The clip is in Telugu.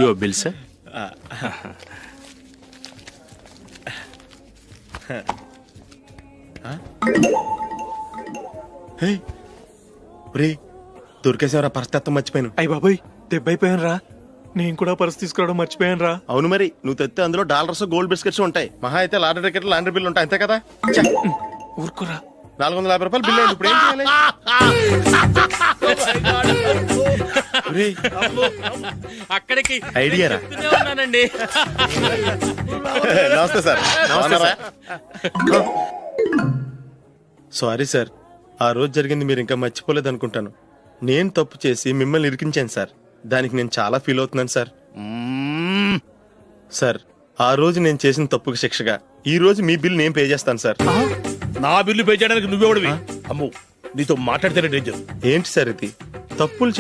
Your bill sir. దొరికేసేవరా పరిస్థితి మర్చిపోయాను. అయ్య బాబాయ్ దెబ్బైపోయాను రా. నేను కూడా పర్స్ తీసుకురావడం మర్చిపోయాను రా. అవును మరి నువ్వు తెస్తే అందులో డాలర్స్ గోల్డ్ బిస్కెట్స్ ఉంటాయి. మహా అయితే లాటరీ టికెట్ లాండ్రీ బిల్లు ఉంటాయి, అంతే కదా. ఊరుకోరా. 450 రూపాయలు బిల్లు అయింది. ఇప్పుడు ఏం చేయాలి? ఒరేయ్, అక్కడికి ఐడియా రా. ఉన్నానండి. నమస్తే సార్. నమస్తే సార్. సారీ సార్, ఆ రోజు జరిగింది మీరు ఇంకా మర్చిపోలేదు అనుకుంటాను. నేను తప్పు చేసి మిమ్మల్ని ఇరికించాను సార్. దానికి నేను చాలా ఫీల్ అవుతున్నాను సార్. సార్, ఆ రోజు నేను చేసిన తప్పుకి శిక్షగా ఈ రోజు మీ బిల్ నేను పే చేస్తాను సార్. నా బిల్లు పే చేయడానికి నువ్వెవడివి? అమ్ము, నీతో మాట్లాడితేనే డేంజర్. ఏంటి సార్ ఇది? తప్పులు